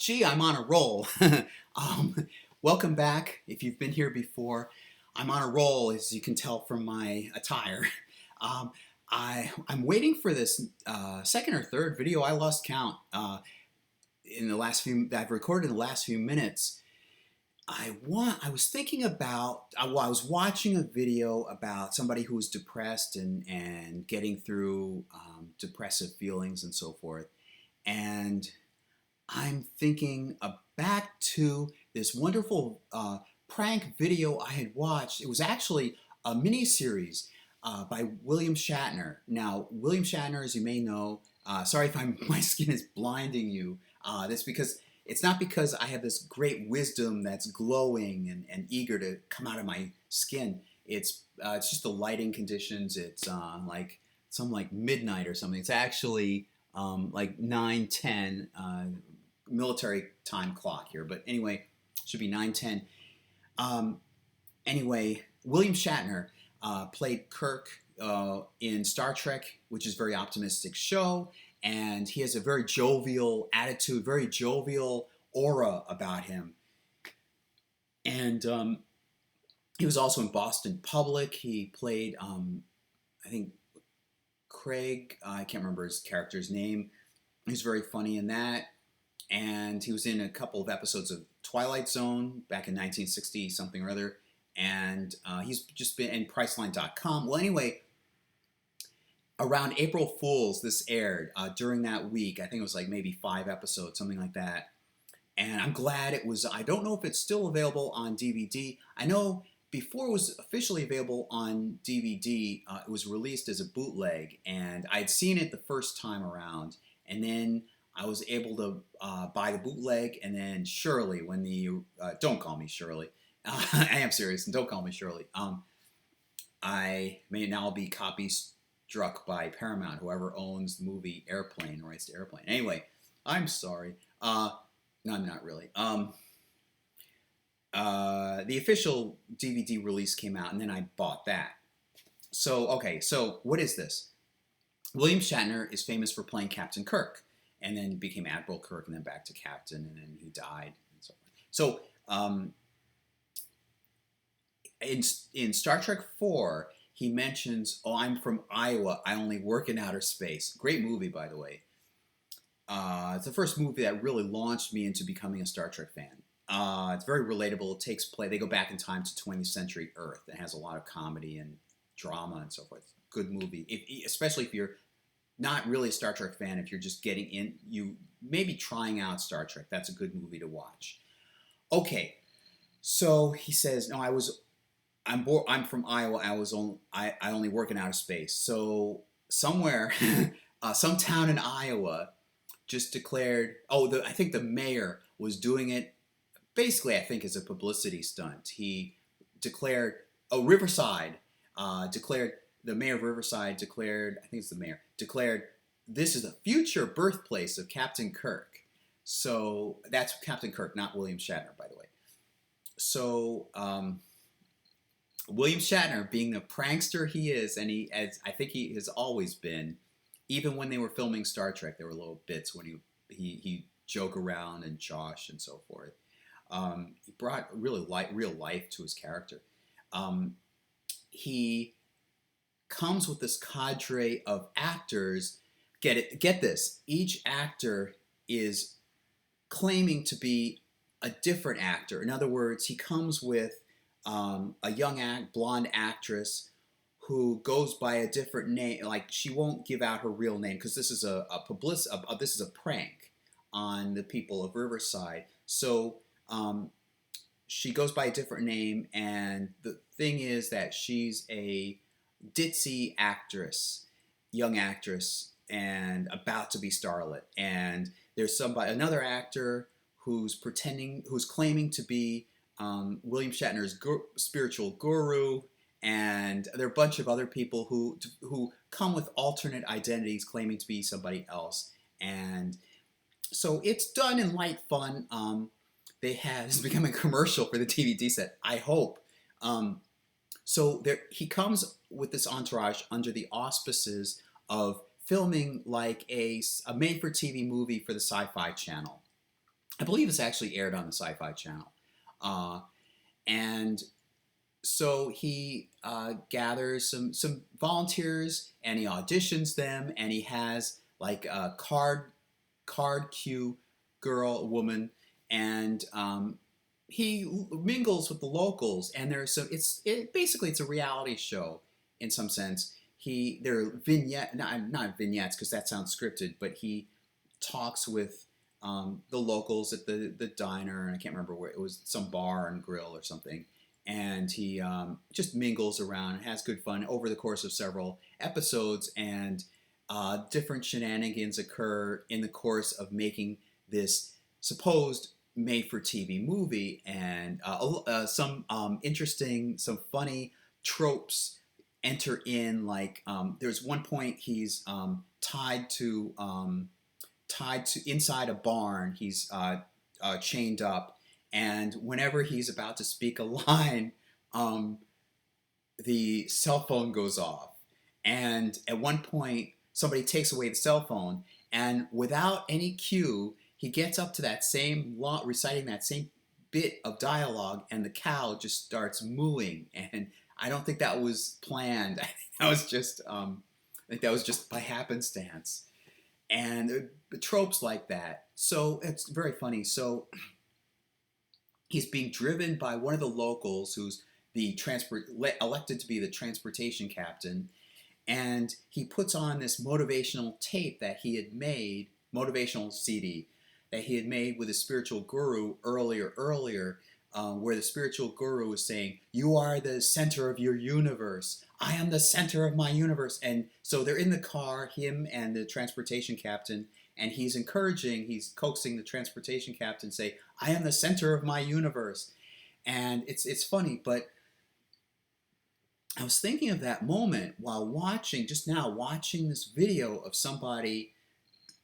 Gee, I'm on a roll. um, Welcome back. If you've been here before, I'm on a roll, as you can tell from my attire. Um, I'm waiting for this second or third video. I lost count in the last few that I've recorded in the last few minutes. I was thinking about. I was watching a video about somebody who was depressed and getting through depressive feelings and so forth, and I'm thinking back to this wonderful prank video I had watched. It was actually a mini series by William Shatner. Now, William Shatner, as you may know, sorry if my skin is blinding you. That's because it's not because I have this great wisdom that's glowing and eager to come out of my skin. It's just the lighting conditions. It's like midnight or something. It's actually like 9:10 military time clock here, but anyway, it should be 9:10. Um, anyway, William Shatner played Kirk in Star Trek, which is a very optimistic show, and he has a very jovial attitude, very jovial aura about him. And he was also in Boston Public. He played, I think, Craig. I can't remember his character's name. He was very funny in that. And he was in a couple of episodes of Twilight Zone back in 1960 something or other, and he's just been in Priceline.com. Well, anyway, around April Fools, this aired during that week. I think it was like maybe 5 episodes, something like that. And I'm glad it was. I don't know if it's still available on DVD. I know before it was officially available on DVD, it was released as a bootleg, and I'd seen it the first time around, and then I was able to buy the bootleg, and then Shirley, when the don't call me Shirley, I am serious, and don't call me Shirley. I may now be copy struck by Paramount, whoever owns the movie Airplane, rights to Airplane. Anyway, I'm sorry. No, I'm not really. The official DVD release came out, and then I bought that. So, okay, so what is this? William Shatner is famous for playing Captain Kirk, and then became Admiral Kirk, and then back to Captain, and then he died, and so on. So, in Star Trek 4, he mentions, "Oh, I'm from Iowa. I only work in outer space." Great movie, by the way. It's the first movie that really launched me into becoming a Star Trek fan. It's very relatable. It takes place. They go back in time to 20th century Earth. It has a lot of comedy and drama and so forth. Good movie, especially if you're not really a Star Trek fan. If you're just getting in, you maybe trying out Star Trek. That's a good movie to watch. Okay, so he says, "No, I'm from Iowa. I only work in outer space." So somewhere, some town in Iowa just declared. Oh, I think the mayor was doing it. Basically, I think as a publicity stunt. He declared, "Oh, Riverside declared." The mayor of Riverside declared. I think it's the mayor declared, "This is the future birthplace of Captain Kirk." So that's Captain Kirk, not William Shatner, by the way. So. William Shatner, being the prankster he is, and as I think he has always been, even when they were filming Star Trek, there were little bits when he joke around and josh and so forth. He brought really real life to his character. He comes with this cadre of actors. Get this. Each actor is claiming to be a different actor. In other words, he comes with a young blonde actress who goes by a different name. Like, she won't give out her real name because this is this is a prank on the people of Riverside. So she goes by a different name, and the thing is that she's a ditzy actress, young actress, and about to be starlet. And there's another actor who's claiming to be William Shatner's spiritual guru, and there are a bunch of other people who come with alternate identities, claiming to be somebody else. And so it's done in light fun. It's become a commercial for the DVD set, I hope. So he comes with this entourage under the auspices of filming like a made-for-TV movie for the Sci-Fi Channel. I believe it's actually aired on the Sci-Fi Channel. Uh, and so he gathers some volunteers and he auditions them and he has like a card queue girl woman and he mingles with the locals and there's so basically it's a reality show in some sense. There are not vignettes because that sounds scripted, but he talks with the locals at the diner, and I can't remember where it was, some bar and grill or something. And he just mingles around and has good fun over the course of several episodes. And different shenanigans occur in the course of making this supposed made-for-TV movie, and some interesting, some funny tropes enter in. Like there's one point he's tied to inside a barn. He's chained up, and whenever he's about to speak a line, um, the cell phone goes off. And at one point, somebody takes away the cell phone, and without any cue, he gets up to that same lot, reciting that same bit of dialogue, and the cow just starts mooing. And I don't think that was planned. I think that was just by happenstance. And tropes like that. So it's very funny. So he's being driven by one of the locals who's elected to be the transportation captain, and he puts on this motivational tape that he had made, motivational CD that he had made with a spiritual guru earlier, where the spiritual guru was saying, "You are the center of your universe. I am the center of my universe." And so they're in the car, him and the transportation captain, and he's coaxing the transportation captain, say, "I am the center of my universe." And it's funny, but I was thinking of that moment while watching this video of somebody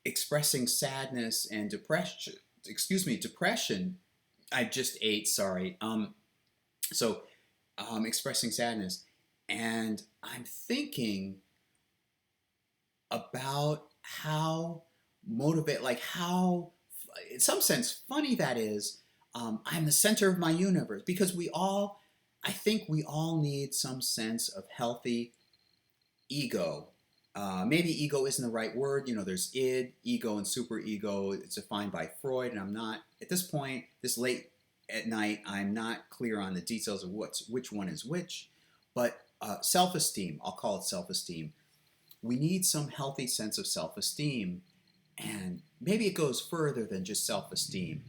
expressing sadness and depression. I just ate, sorry. So expressing sadness, and I'm thinking about how how, in some sense, funny that is. I'm the center of my universe because I think we all need some sense of healthy ego. Maybe ego isn't the right word. There's ego, and superego. It's defined by Freud, and I'm not, at this point, this late at night, I'm not clear on the details of which one is which. But self-esteem, I'll call it self-esteem. We need some healthy sense of self-esteem, and maybe it goes further than just self-esteem.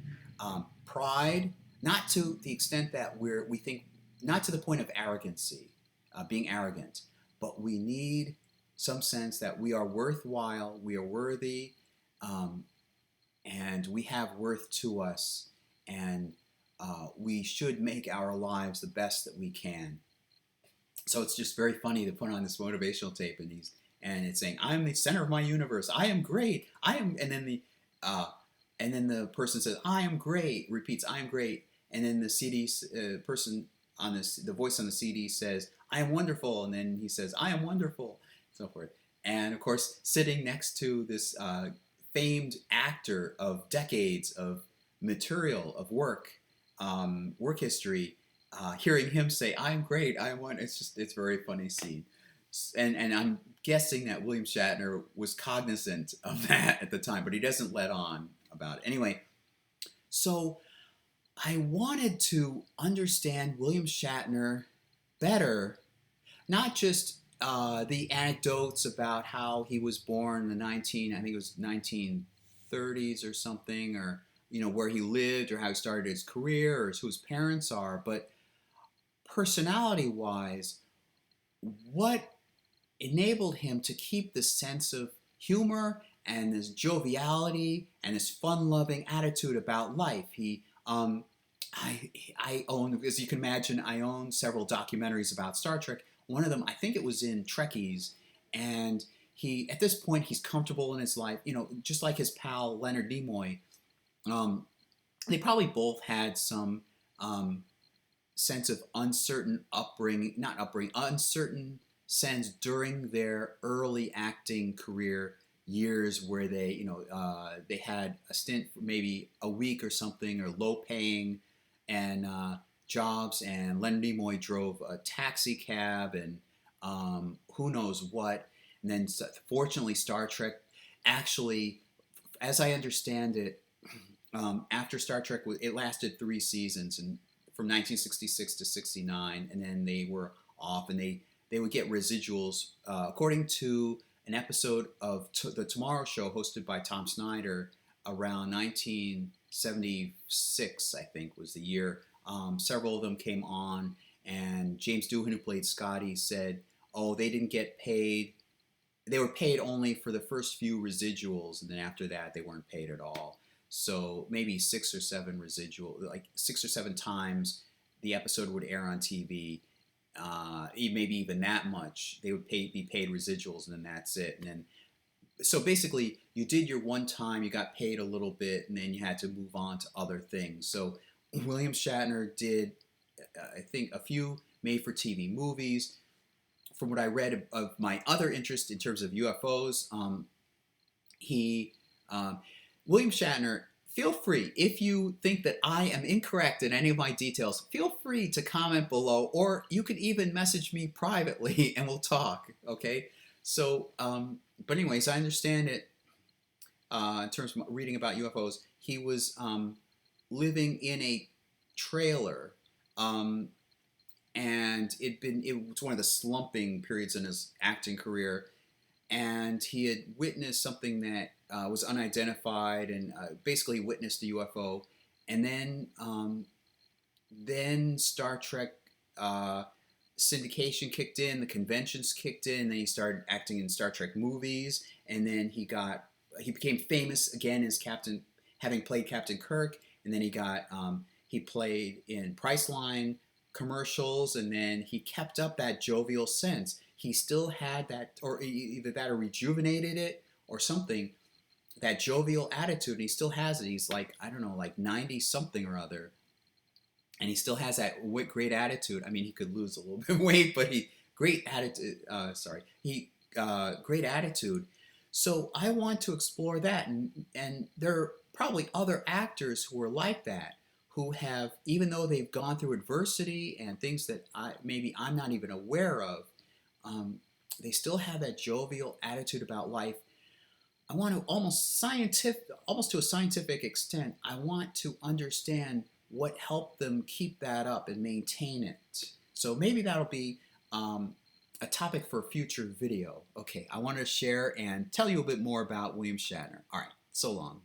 Pride, not to the extent that we think, not to the point of arrogancy, being arrogant, but we need some sense that we are worthwhile, we are worthy, and we have worth to us, and we should make our lives the best that we can. So it's just very funny to put on this motivational tape, and it's saying, "I'm the center of my universe. I am great. I am," and then the person says, "I am great," repeats, "I am great," and then the CD person on the voice on the CD says, "I am wonderful," and then he says, "I am wonderful," so forth. And of course, sitting next to this famed actor of decades of material of work history, hearing him say, "I am great, I am one," it's a very funny scene. And I'm guessing that William Shatner was cognizant of that at the time, but he doesn't let on about it. Anyway, so I wanted to understand William Shatner better, not just the anecdotes about how he was born in the I think it was 1930s or something, or where he lived, or how he started his career, or who his parents are, but personality-wise, what enabled him to keep this sense of humor and this joviality and this fun-loving attitude about life. I own, as you can imagine, I own several documentaries about Star Trek. One of them, I think it was in Trekkies, and at this point, he's comfortable in his life, just like his pal Leonard Nimoy. They probably both had some sense of uncertain sense during their early acting career years where they, they had a stint for maybe a week or something, or low paying and jobs, and Leonard Nimoy drove a taxi cab and who knows what. And then, fortunately, Star Trek actually, as I understand it, after Star Trek, it lasted 3 seasons, and from 1966 to 69, and then they were off, and they would get residuals, according to an episode of the Tomorrow Show hosted by Tom Snyder around 1976, I think was the year. Several of them came on, and James Doohan, who played Scotty, said, "Oh, they didn't get paid. They were paid only for the first few residuals, and then after that, they weren't paid at all." So maybe 6 or 7 residual, like 6 or 7 times the episode would air on TV. Maybe even that much, they would be paid residuals, and then that's it. And then, so basically, you did your one time, you got paid a little bit, and then you had to move on to other things. So William Shatner did, I think, a few made-for-TV movies. From what I read of my other interest in terms of UFOs, he William Shatner, feel free, if you think that I am incorrect in any of my details, feel free to comment below, or you could even message me privately and we'll talk, okay? So, but anyways, I understand it, in terms of reading about UFOs, he was living in a trailer, and it was one of the slumping periods in his acting career, and he had witnessed something that was unidentified, and basically witnessed a UFO. And then Star Trek syndication kicked in, the conventions kicked in, and then he started acting in Star Trek movies, and then he became famous again as Captain, having played Captain Kirk, and then he played in Priceline commercials, and then he kept up that jovial sense. He still had that, or either that or rejuvenated it or something, that jovial attitude, and he still has it. He's like, I don't know, like 90 something or other, and he still has that great attitude. I mean, he could lose a little bit of weight, but great attitude. Great attitude. So I want to explore that, and there are probably other actors who are like that, who have, even though they've gone through adversity and things that maybe I'm not even aware of, they still have that jovial attitude about life. I want to almost to a scientific extent, I want to understand what helped them keep that up and maintain it. So maybe that'll be a topic for a future video. Okay, I want to share and tell you a bit more about William Shatner. All right, so long.